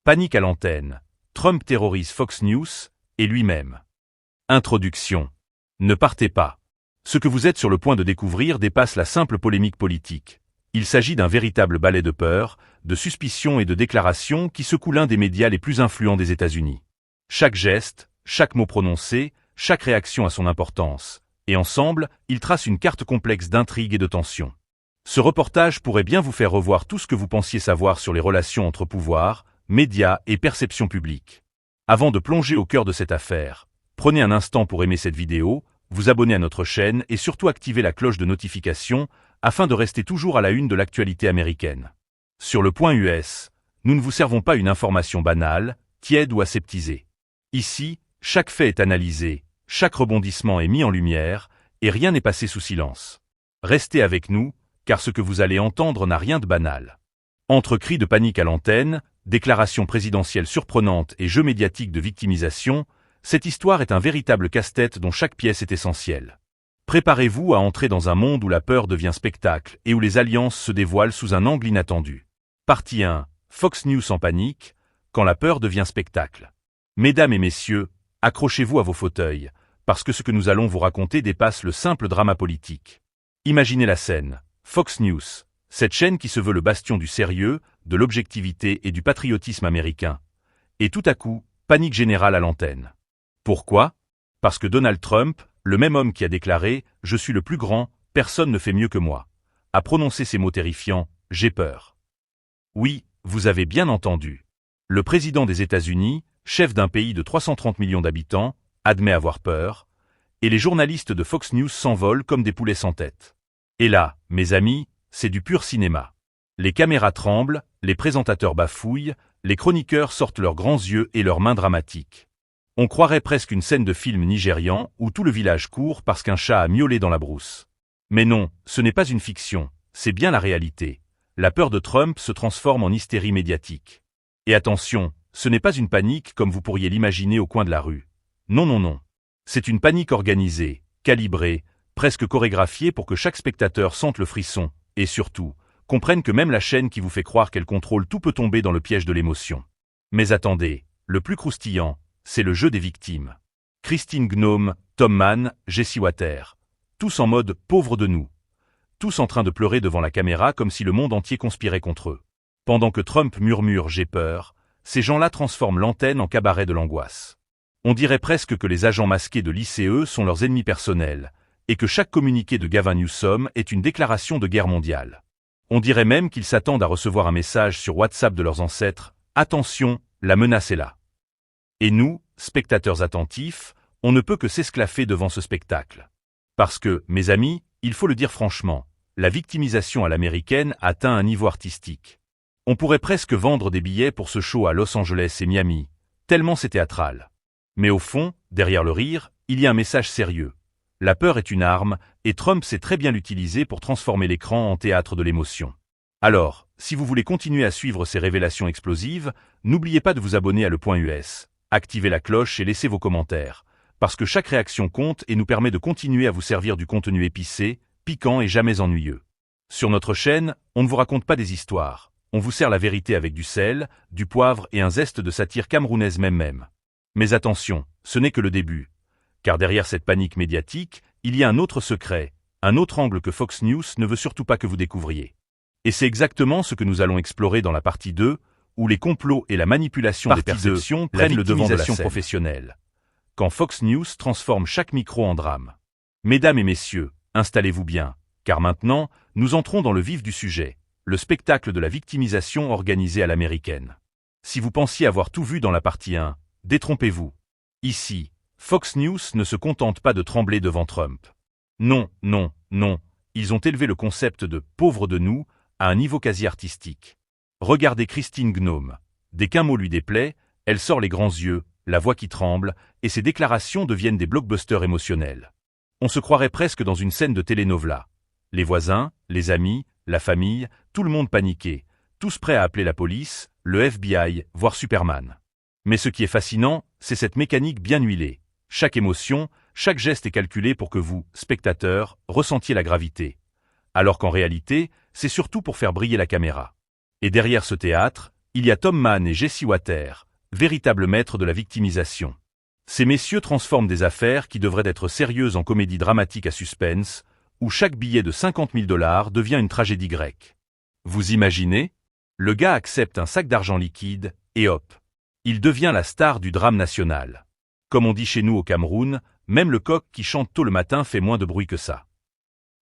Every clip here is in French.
Panique à l'antenne. Trump terrorise Fox News et lui-même. Introduction. Ne partez pas. Ce que vous êtes sur le point de découvrir dépasse la simple polémique politique. Il s'agit d'un véritable ballet de peur, de suspicions et de déclarations qui secoue l'un des médias les plus influents des États-Unis. Chaque geste, chaque mot prononcé, chaque réaction a son importance, et ensemble, ils tracent une carte complexe d'intrigue et de tension. Ce reportage pourrait bien vous faire revoir tout ce que vous pensiez savoir sur les relations entre pouvoir, médias et perception publique. Avant de plonger au cœur de cette affaire, prenez un instant pour aimer cette vidéo, vous abonner à notre chaîne et surtout activer la cloche de notification afin de rester toujours à la une de l'actualité américaine. Sur le point US, nous ne vous servons pas une information banale, tiède ou aseptisée. Ici, chaque fait est analysé, chaque rebondissement est mis en lumière et rien n'est passé sous silence. Restez avec nous, car ce que vous allez entendre n'a rien de banal. Entre cris de panique à l'antenne, déclarations présidentielles surprenantes et jeux médiatiques de victimisation, cette histoire est un véritable casse-tête dont chaque pièce est essentielle. Préparez-vous à entrer dans un monde où la peur devient spectacle et où les alliances se dévoilent sous un angle inattendu. Partie 1. Fox News en panique, quand la peur devient spectacle. Mesdames et messieurs, accrochez-vous à vos fauteuils, parce que ce que nous allons vous raconter dépasse le simple drama politique. Imaginez la scène. Fox News, cette chaîne qui se veut le bastion du sérieux, de l'objectivité et du patriotisme américain. Et tout à coup, panique générale à l'antenne. Pourquoi? Parce que Donald Trump, le même homme qui a déclaré « Je suis le plus grand, personne ne fait mieux que moi », a prononcé ces mots terrifiants « J'ai peur ». Oui, vous avez bien entendu. Le président des États-Unis, chef d'un pays de 330 millions d'habitants, admet avoir peur, et les journalistes de Fox News s'envolent comme des poulets sans tête. Et là, mes amis, c'est du pur cinéma. Les caméras tremblent, les présentateurs bafouillent, les chroniqueurs sortent leurs grands yeux et leurs mains dramatiques. On croirait presque une scène de film nigérian où tout le village court parce qu'un chat a miaulé dans la brousse. Mais non, ce n'est pas une fiction, c'est bien la réalité. La peur de Trump se transforme en hystérie médiatique. Et attention, ce n'est pas une panique comme vous pourriez l'imaginer au coin de la rue. Non, non, non. C'est une panique organisée, calibrée, presque chorégraphiée pour que chaque spectateur sente le frisson, et surtout, comprenne que même la chaîne qui vous fait croire qu'elle contrôle tout peut tomber dans le piège de l'émotion. Mais attendez, le plus croustillant, c'est le jeu des victimes. Christine Gnome, Tom Mann, Jesse Watter. Tous en mode « pauvre de nous ». Tous en train de pleurer devant la caméra comme si le monde entier conspirait contre eux. Pendant que Trump murmure « j'ai peur », ces gens-là transforment l'antenne en cabaret de l'angoisse. On dirait presque que les agents masqués de l'ICE sont leurs ennemis personnels, et que chaque communiqué de Gavin Newsom est une déclaration de guerre mondiale. On dirait même qu'ils s'attendent à recevoir un message sur WhatsApp de leurs ancêtres « Attention, la menace est là ». Et nous, spectateurs attentifs, on ne peut que s'esclaffer devant ce spectacle. Parce que, mes amis, il faut le dire franchement, la victimisation à l'américaine atteint un niveau artistique. On pourrait presque vendre des billets pour ce show à Los Angeles et Miami, tellement c'est théâtral. Mais au fond, derrière le rire, il y a un message sérieux. La peur est une arme, et Trump sait très bien l'utiliser pour transformer l'écran en théâtre de l'émotion. Alors, si vous voulez continuer à suivre ces révélations explosives, n'oubliez pas de vous abonner à Le Point US. Activez la cloche et laissez vos commentaires, parce que chaque réaction compte et nous permet de continuer à vous servir du contenu épicé, piquant et jamais ennuyeux. Sur notre chaîne, on ne vous raconte pas des histoires, on vous sert la vérité avec du sel, du poivre et un zeste de satire camerounaise même. Mais attention, ce n'est que le début, car derrière cette panique médiatique, il y a un autre secret, un autre angle que Fox News ne veut surtout pas que vous découvriez. Et c'est exactement ce que nous allons explorer dans la partie 2, où les complots et la manipulation des perceptions prennent le devant de la scène professionnelle. Quand Fox News transforme chaque micro en drame. Mesdames et messieurs, installez-vous bien, car maintenant, nous entrons dans le vif du sujet, le spectacle de la victimisation organisée à l'américaine. Si vous pensiez avoir tout vu dans la partie 1, détrompez-vous. Ici, Fox News ne se contente pas de trembler devant Trump. Non, non, non, ils ont élevé le concept de « pauvre de nous » à un niveau quasi artistique. Regardez Christine Gnome. Dès qu'un mot lui déplaît, elle sort les grands yeux, la voix qui tremble, et ses déclarations deviennent des blockbusters émotionnels. On se croirait presque dans une scène de telenovela. Les voisins, les amis, la famille, tout le monde paniqué, tous prêts à appeler la police, le FBI, voire Superman. Mais ce qui est fascinant, c'est cette mécanique bien huilée. Chaque émotion, chaque geste est calculé pour que vous, spectateurs, ressentiez la gravité. Alors qu'en réalité, c'est surtout pour faire briller la caméra. Et derrière ce théâtre, il y a Tom Mann et Jesse Water, véritables maîtres de la victimisation. Ces messieurs transforment des affaires qui devraient être sérieuses en comédie dramatique à suspense, où chaque billet de 50 000 $ devient une tragédie grecque. Vous imaginez? Le gars accepte un sac d'argent liquide, et hop, il devient la star du drame national. Comme on dit chez nous au Cameroun, même le coq qui chante tôt le matin fait moins de bruit que ça.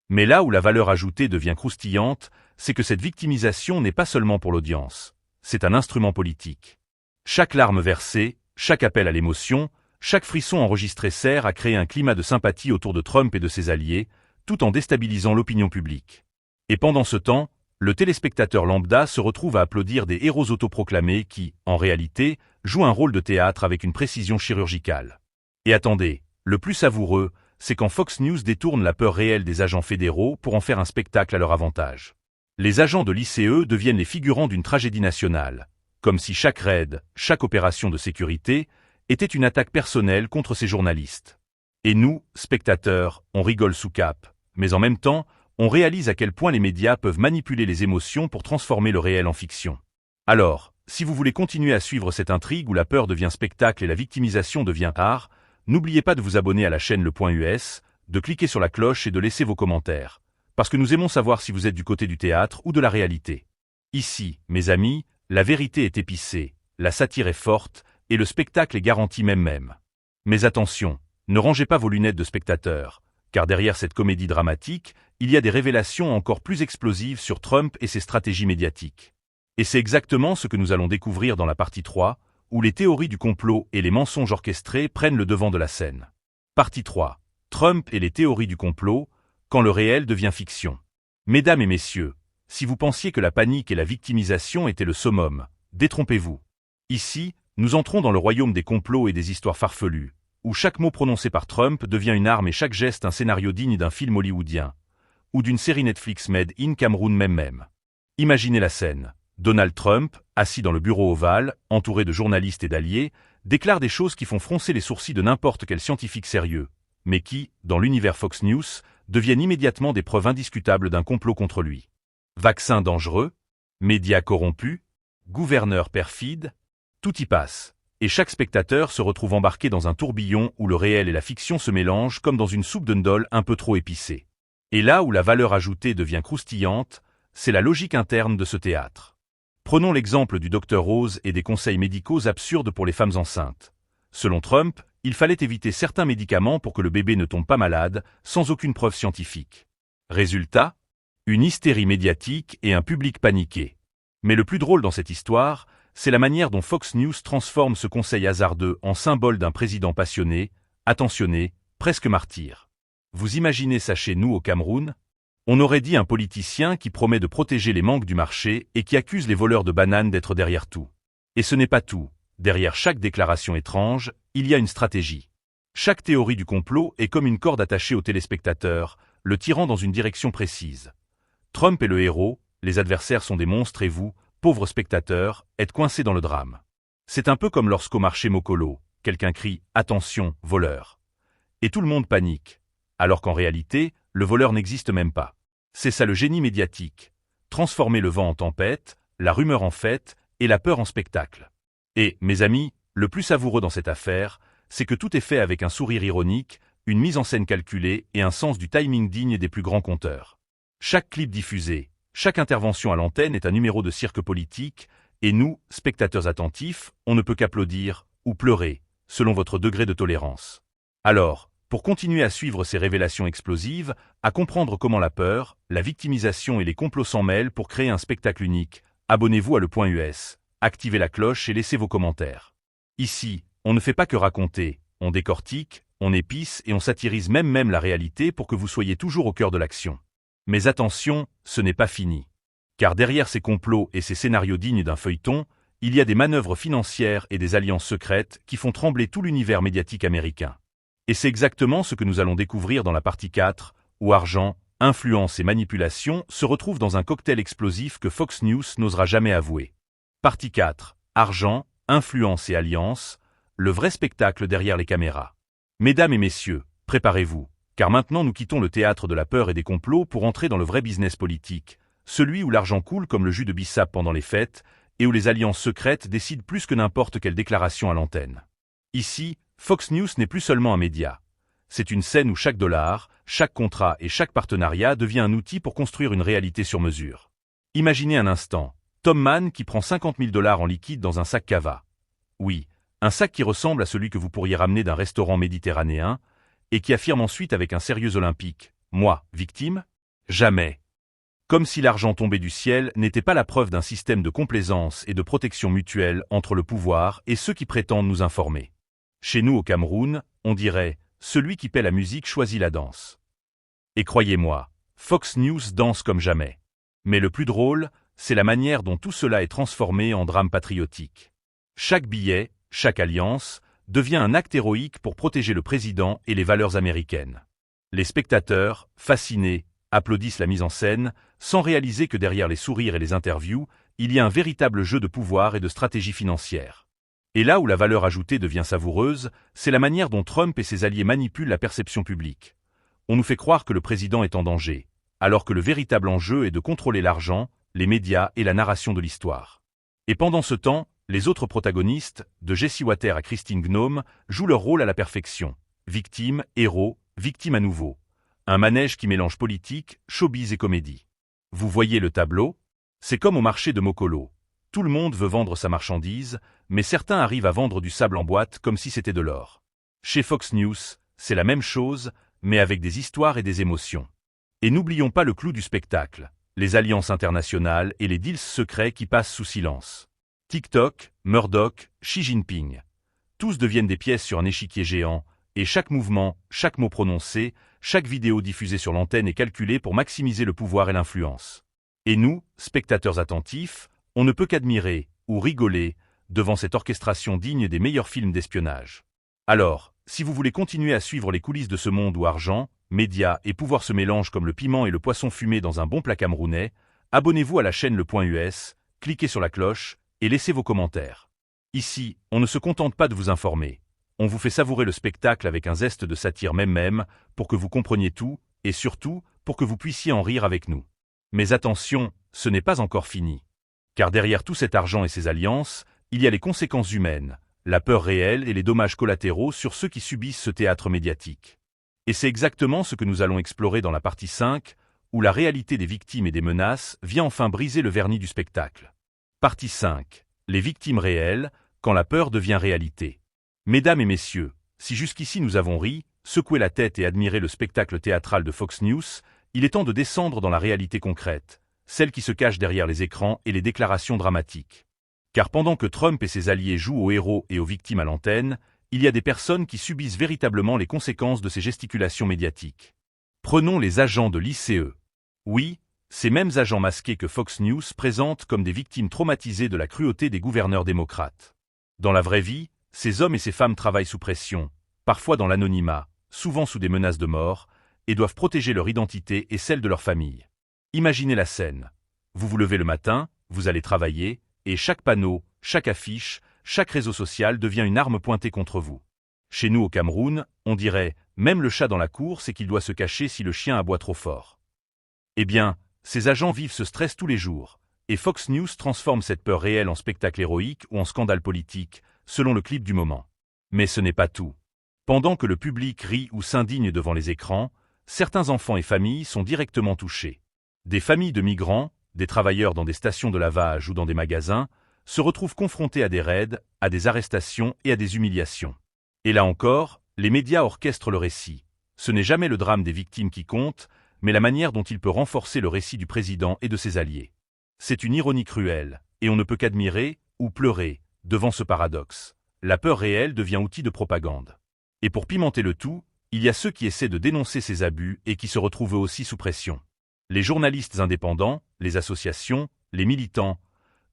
Mais là où la valeur ajoutée devient croustillante, c'est que cette victimisation n'est pas seulement pour l'audience, c'est un instrument politique. Chaque larme versée, chaque appel à l'émotion, chaque frisson enregistré sert à créer un climat de sympathie autour de Trump et de ses alliés, tout en déstabilisant l'opinion publique. Et pendant ce temps, le téléspectateur lambda se retrouve à applaudir des héros autoproclamés qui, en réalité, jouent un rôle de théâtre avec une précision chirurgicale. Et attendez, le plus savoureux, c'est quand Fox News détourne la peur réelle des agents fédéraux pour en faire un spectacle à leur avantage. Les agents de l'ICE deviennent les figurants d'une tragédie nationale, comme si chaque raid, chaque opération de sécurité, était une attaque personnelle contre ces journalistes. Et nous, spectateurs, on rigole sous cape, mais en même temps, on réalise à quel point les médias peuvent manipuler les émotions pour transformer le réel en fiction. Alors, si vous voulez continuer à suivre cette intrigue où la peur devient spectacle et la victimisation devient art, n'oubliez pas de vous abonner à la chaîne Le Point US, de cliquer sur la cloche et de laisser vos commentaires, parce que nous aimons savoir si vous êtes du côté du théâtre ou de la réalité. Ici, mes amis, la vérité est épicée, la satire est forte, et le spectacle est garanti même. Mais attention, ne rangez pas vos lunettes de spectateur, car derrière cette comédie dramatique, il y a des révélations encore plus explosives sur Trump et ses stratégies médiatiques. Et c'est exactement ce que nous allons découvrir dans la partie 3, où les théories du complot et les mensonges orchestrés prennent le devant de la scène. Partie 3. Trump et les théories du complot, quand le réel devient fiction. Mesdames et messieurs, si vous pensiez que la panique et la victimisation étaient le summum, détrompez-vous. Ici, nous entrons dans le royaume des complots et des histoires farfelues, où chaque mot prononcé par Trump devient une arme et chaque geste un scénario digne d'un film hollywoodien, ou d'une série Netflix made in Cameroun même. Imaginez la scène. Donald Trump, assis dans le bureau ovale, entouré de journalistes et d'alliés, déclare des choses qui font froncer les sourcils de n'importe quel scientifique sérieux, mais qui, dans l'univers Fox News, deviennent immédiatement des preuves indiscutables d'un complot contre lui. Vaccins dangereux, médias corrompus, gouverneurs perfides, tout y passe, et chaque spectateur se retrouve embarqué dans un tourbillon où le réel et la fiction se mélangent comme dans une soupe de ndol un peu trop épicée. Et là où la valeur ajoutée devient croustillante, c'est la logique interne de ce théâtre. Prenons l'exemple du Dr Rose et des conseils médicaux absurdes pour les femmes enceintes. Selon Trump, il fallait éviter certains médicaments pour que le bébé ne tombe pas malade, sans aucune preuve scientifique. Résultat, une hystérie médiatique et un public paniqué. Mais le plus drôle dans cette histoire, c'est la manière dont Fox News transforme ce conseil hasardeux en symbole d'un président passionné, attentionné, presque martyr. Vous imaginez ça chez nous au Cameroun? On aurait dit un politicien qui promet de protéger les manques du marché et qui accuse les voleurs de bananes d'être derrière tout. Et ce n'est pas tout. Derrière chaque déclaration étrange, il y a une stratégie. Chaque théorie du complot est comme une corde attachée au téléspectateur, le tirant dans une direction précise. Trump est le héros, les adversaires sont des monstres et vous, pauvres spectateurs, êtes coincés dans le drame. C'est un peu comme lorsqu'au marché Mokolo, quelqu'un crie « Attention, voleur !» Et tout le monde panique, alors qu'en réalité, le voleur n'existe même pas. C'est ça le génie médiatique. Transformer le vent en tempête, la rumeur en fête et la peur en spectacle. Et, mes amis, le plus savoureux dans cette affaire, c'est que tout est fait avec un sourire ironique, une mise en scène calculée et un sens du timing digne des plus grands conteurs. Chaque clip diffusé, chaque intervention à l'antenne est un numéro de cirque politique, et nous, spectateurs attentifs, on ne peut qu'applaudir ou pleurer, selon votre degré de tolérance. Alors, pour continuer à suivre ces révélations explosives, à comprendre comment la peur, la victimisation et les complots s'en mêlent pour créer un spectacle unique, abonnez-vous à Le Point US, activez la cloche et laissez vos commentaires. Ici, on ne fait pas que raconter, on décortique, on épice et on satirise même la réalité pour que vous soyez toujours au cœur de l'action. Mais attention, ce n'est pas fini. Car derrière ces complots et ces scénarios dignes d'un feuilleton, il y a des manœuvres financières et des alliances secrètes qui font trembler tout l'univers médiatique américain. Et c'est exactement ce que nous allons découvrir dans la partie 4, où argent, influence et manipulation se retrouvent dans un cocktail explosif que Fox News n'osera jamais avouer. Partie 4. Argent, influence et alliance, le vrai spectacle derrière les caméras. Mesdames et messieurs, préparez-vous, car maintenant nous quittons le théâtre de la peur et des complots pour entrer dans le vrai business politique, celui où l'argent coule comme le jus de bissap pendant les fêtes, et où les alliances secrètes décident plus que n'importe quelle déclaration à l'antenne. Ici, Fox News n'est plus seulement un média. C'est une scène où chaque dollar, chaque contrat et chaque partenariat devient un outil pour construire une réalité sur mesure. Imaginez un instant, Tom Mann qui prend 50 000 $ en liquide dans un sac Cava. Oui, un sac qui ressemble à celui que vous pourriez ramener d'un restaurant méditerranéen, et qui affirme ensuite avec un sérieux olympique « Moi, victime ? Jamais !» Comme si l'argent tombé du ciel n'était pas la preuve d'un système de complaisance et de protection mutuelle entre le pouvoir et ceux qui prétendent nous informer. Chez nous au Cameroun, on dirait « celui qui paie la musique choisit la danse ». Et croyez-moi, Fox News danse comme jamais. Mais le plus drôle, c'est la manière dont tout cela est transformé en drame patriotique. Chaque billet, chaque alliance, devient un acte héroïque pour protéger le président et les valeurs américaines. Les spectateurs, fascinés, applaudissent la mise en scène, sans réaliser que derrière les sourires et les interviews, il y a un véritable jeu de pouvoir et de stratégie financière. Et là où la valeur ajoutée devient savoureuse, c'est la manière dont Trump et ses alliés manipulent la perception publique. On nous fait croire que le président est en danger, alors que le véritable enjeu est de contrôler l'argent, les médias et la narration de l'histoire. Et pendant ce temps, les autres protagonistes, de Jesse Watters à Christine Gnome, jouent leur rôle à la perfection. Victime, héros, victime à nouveau. Un manège qui mélange politique, showbiz et comédie. Vous voyez le tableau? C'est comme au marché de Mokolo. Tout le monde veut vendre sa marchandise, mais certains arrivent à vendre du sable en boîte comme si c'était de l'or. Chez Fox News, c'est la même chose, mais avec des histoires et des émotions. Et n'oublions pas le clou du spectacle, les alliances internationales et les deals secrets qui passent sous silence. TikTok, Murdoch, Xi Jinping. Tous deviennent des pièces sur un échiquier géant, et chaque mouvement, chaque mot prononcé, chaque vidéo diffusée sur l'antenne est calculée pour maximiser le pouvoir et l'influence. Et nous, spectateurs attentifs, on ne peut qu'admirer, ou rigoler, devant cette orchestration digne des meilleurs films d'espionnage. Alors, si vous voulez continuer à suivre les coulisses de ce monde où argent, médias et pouvoir se mélangent comme le piment et le poisson fumé dans un bon plat camerounais, abonnez-vous à la chaîne Le Point US, cliquez sur la cloche, et laissez vos commentaires. Ici, on ne se contente pas de vous informer. On vous fait savourer le spectacle avec un zeste de satire même, pour que vous compreniez tout, et surtout, pour que vous puissiez en rire avec nous. Mais attention, ce n'est pas encore fini. Car derrière tout cet argent et ces alliances, il y a les conséquences humaines, la peur réelle et les dommages collatéraux sur ceux qui subissent ce théâtre médiatique. Et c'est exactement ce que nous allons explorer dans la partie 5, où la réalité des victimes et des menaces vient enfin briser le vernis du spectacle. Partie 5. Les victimes réelles, quand la peur devient réalité. Mesdames et messieurs, si jusqu'ici nous avons ri, secoué la tête et admiré le spectacle théâtral de Fox News, il est temps de descendre dans la réalité concrète, celle qui se cache derrière les écrans et les déclarations dramatiques. Car pendant que Trump et ses alliés jouent aux héros et aux victimes à l'antenne, il y a des personnes qui subissent véritablement les conséquences de ces gesticulations médiatiques. Prenons les agents de l'ICE. Oui, ces mêmes agents masqués que Fox News présentent comme des victimes traumatisées de la cruauté des gouverneurs démocrates. Dans la vraie vie, ces hommes et ces femmes travaillent sous pression, parfois dans l'anonymat, souvent sous des menaces de mort, et doivent protéger leur identité et celle de leur famille. Imaginez la scène. Vous vous levez le matin, vous allez travailler, et chaque panneau, chaque affiche, chaque réseau social devient une arme pointée contre vous. Chez nous au Cameroun, on dirait « même le chat dans la cour sait qu'il doit se cacher si le chien aboie trop fort ». Eh bien, ces agents vivent ce stress tous les jours, et Fox News transforme cette peur réelle en spectacle héroïque ou en scandale politique, selon le clip du moment. Mais ce n'est pas tout. Pendant que le public rit ou s'indigne devant les écrans, certains enfants et familles sont directement touchés. Des familles de migrants, des travailleurs dans des stations de lavage ou dans des magasins, se retrouvent confrontés à des raids, à des arrestations et à des humiliations. Et là encore, les médias orchestrent le récit. Ce n'est jamais le drame des victimes qui compte, mais la manière dont il peut renforcer le récit du président et de ses alliés. C'est une ironie cruelle, et on ne peut qu'admirer, ou pleurer, devant ce paradoxe. La peur réelle devient outil de propagande. Et pour pimenter le tout, il y a ceux qui essaient de dénoncer ces abus et qui se retrouvent eux aussi sous pression. Les journalistes indépendants, les associations, les militants,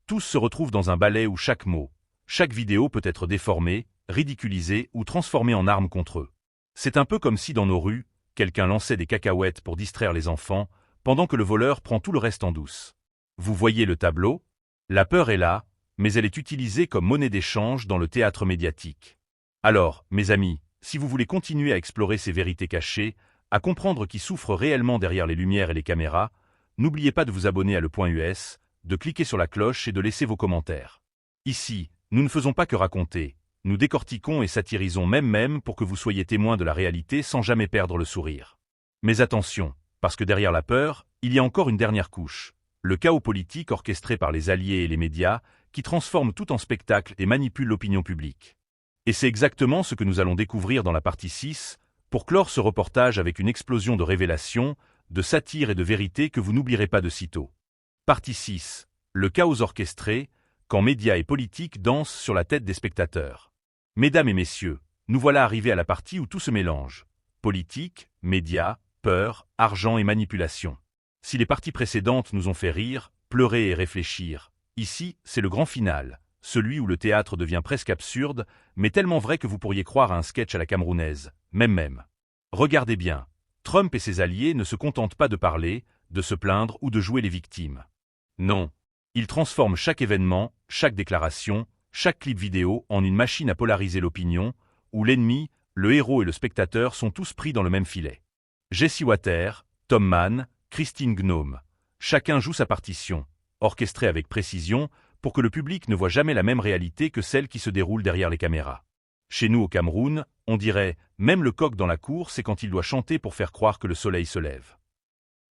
tous se retrouvent dans un balai où chaque mot, chaque vidéo peut être déformée, ridiculisée ou transformée en arme contre eux. C'est un peu comme si dans nos rues, quelqu'un lançait des cacahuètes pour distraire les enfants, pendant que le voleur prend tout le reste en douce. Vous voyez le tableau? La peur est là, mais elle est utilisée comme monnaie d'échange dans le théâtre médiatique. Alors, mes amis, si vous voulez continuer à explorer ces vérités cachées, à comprendre qui souffre réellement derrière les lumières et les caméras, n'oubliez pas de vous abonner à Le Point US, de cliquer sur la cloche et de laisser vos commentaires. Ici, nous ne faisons pas que raconter, nous décortiquons et satirisons même pour que vous soyez témoins de la réalité sans jamais perdre le sourire. Mais attention, parce que derrière la peur, il y a encore une dernière couche, le chaos politique orchestré par les alliés et les médias qui transforme tout en spectacle et manipule l'opinion publique. Et c'est exactement ce que nous allons découvrir dans la partie 6, pour clore ce reportage avec une explosion de révélations, de satire et de vérité que vous n'oublierez pas de sitôt. Partie 6. Le chaos orchestré, quand médias et politiques dansent sur la tête des spectateurs. Mesdames et messieurs, nous voilà arrivés à la partie où tout se mélange. Politique, médias, peur, argent et manipulation. Si les parties précédentes nous ont fait rire, pleurer et réfléchir, ici, c'est le grand final, celui où le théâtre devient presque absurde, mais tellement vrai que vous pourriez croire à un sketch à la camerounaise, même. Regardez bien, Trump et ses alliés ne se contentent pas de parler, de se plaindre ou de jouer les victimes. Non, ils transforment chaque événement, chaque déclaration, chaque clip vidéo en une machine à polariser l'opinion, où l'ennemi, le héros et le spectateur sont tous pris dans le même filet. Jesse Watters, Tom Mann, Christine Gnome, chacun joue sa partition, orchestrée avec précision, pour que le public ne voit jamais la même réalité que celle qui se déroule derrière les caméras. Chez nous au Cameroun, on dirait « même le coq dans la cour, c'est quand il doit chanter pour faire croire que le soleil se lève ».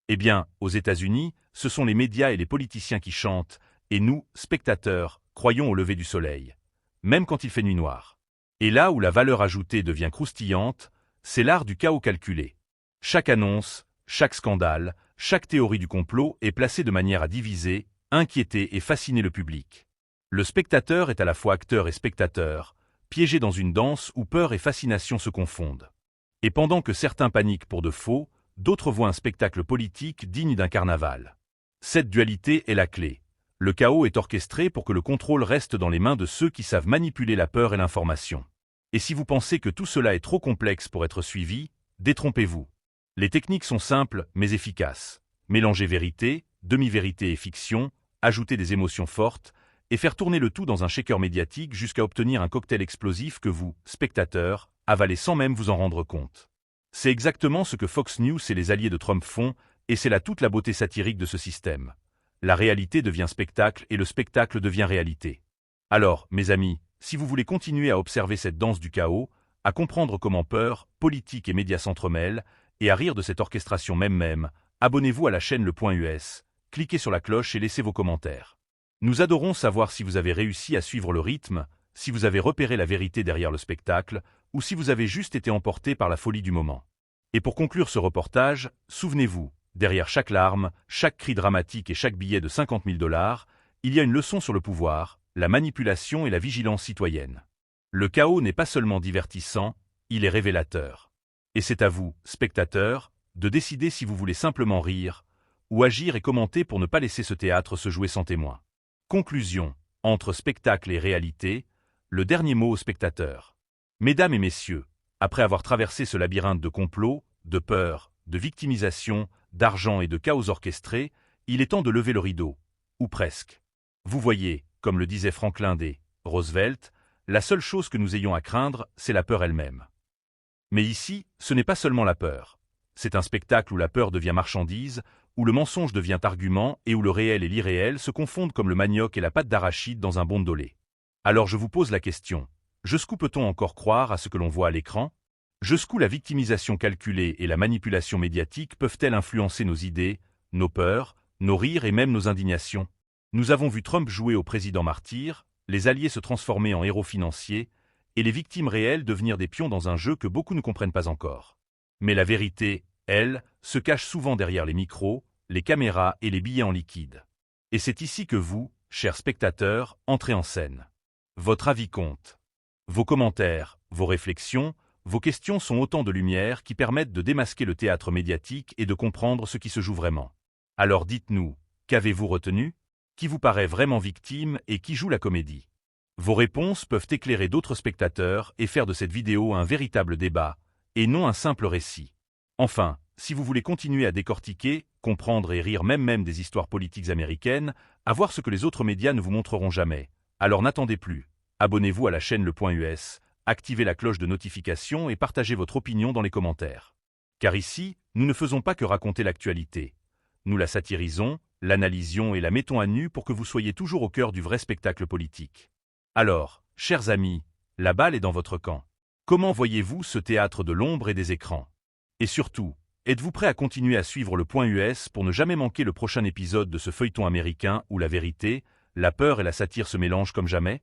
Eh bien, aux États-Unis, ce sont les médias et les politiciens qui chantent, et nous, spectateurs, croyons au lever du soleil, même quand il fait nuit noire. Et là où la valeur ajoutée devient croustillante, c'est l'art du chaos calculé. Chaque annonce, chaque scandale, chaque théorie du complot est placée de manière à diviser, inquiéter et fasciner le public. Le spectateur est à la fois acteur et spectateur, piégé dans une danse où peur et fascination se confondent. Et pendant que certains paniquent pour de faux, d'autres voient un spectacle politique digne d'un carnaval. Cette dualité est la clé. Le chaos est orchestré pour que le contrôle reste dans les mains de ceux qui savent manipuler la peur et l'information. Et si vous pensez que tout cela est trop complexe pour être suivi, détrompez-vous. Les techniques sont simples mais efficaces. Mélanger vérité, demi-vérité et fiction, ajouter des émotions fortes, et faire tourner le tout dans un shaker médiatique jusqu'à obtenir un cocktail explosif que vous, spectateurs, avalez sans même vous en rendre compte. C'est exactement ce que Fox News et les alliés de Trump font, et c'est là toute la beauté satirique de ce système. La réalité devient spectacle et le spectacle devient réalité. Alors, mes amis, si vous voulez continuer à observer cette danse du chaos, à comprendre comment peur, politique et médias s'entremêlent, et à rire de cette orchestration même, abonnez-vous à la chaîne Le Point US, cliquez sur la cloche et laissez vos commentaires. Nous adorons savoir si vous avez réussi à suivre le rythme, si vous avez repéré la vérité derrière le spectacle, ou si vous avez juste été emporté par la folie du moment. Et pour conclure ce reportage, souvenez-vous, derrière chaque larme, chaque cri dramatique et chaque billet de 50 000 $, il y a une leçon sur le pouvoir, la manipulation et la vigilance citoyenne. Le chaos n'est pas seulement divertissant, il est révélateur. Et c'est à vous, spectateurs, de décider si vous voulez simplement rire, ou agir et commenter pour ne pas laisser ce théâtre se jouer sans témoin. Conclusion, entre spectacle et réalité, le dernier mot au spectateur. Mesdames et messieurs, après avoir traversé ce labyrinthe de complots, de peur, de victimisation, d'argent et de chaos orchestré, il est temps de lever le rideau, ou presque. Vous voyez, comme le disait Franklin D. Roosevelt, la seule chose que nous ayons à craindre, c'est la peur elle-même. Mais ici, ce n'est pas seulement la peur. C'est un spectacle où la peur devient marchandise, où le mensonge devient argument et où le réel et l'irréel se confondent comme le manioc et la pâte d'arachide dans un bondolé. Alors je vous pose la question, jusqu'où peut-on encore croire à ce que l'on voit à l'écran? Jusqu'où la victimisation calculée et la manipulation médiatique peuvent-elles influencer nos idées, nos peurs, nos rires et même nos indignations? Nous avons vu Trump jouer au président martyr, les alliés se transformer en héros financiers, et les victimes réelles devenir des pions dans un jeu que beaucoup ne comprennent pas encore. Mais la vérité, elle, se cache souvent derrière les micros, les caméras et les billets en liquide. Et c'est ici que vous, chers spectateurs, entrez en scène. Votre avis compte. Vos commentaires, vos réflexions, vos questions sont autant de lumières qui permettent de démasquer le théâtre médiatique et de comprendre ce qui se joue vraiment. Alors dites-nous, qu'avez-vous retenu? Qui vous paraît vraiment victime et qui joue la comédie? Vos réponses peuvent éclairer d'autres spectateurs et faire de cette vidéo un véritable débat, et non un simple récit. Enfin, si vous voulez continuer à décortiquer, comprendre et rire même des histoires politiques américaines, à voir ce que les autres médias ne vous montreront jamais, alors n'attendez plus. Abonnez-vous à la chaîne Le Point US, activez la cloche de notification et partagez votre opinion dans les commentaires. Car ici, nous ne faisons pas que raconter l'actualité. Nous la satirisons, l'analysions et la mettons à nu pour que vous soyez toujours au cœur du vrai spectacle politique. Alors, chers amis, la balle est dans votre camp. Comment voyez-vous ce théâtre de l'ombre et des écrans? Et surtout, êtes-vous prêt à continuer à suivre le point US pour ne jamais manquer le prochain épisode de ce feuilleton américain où la vérité, la peur et la satire se mélangent comme jamais?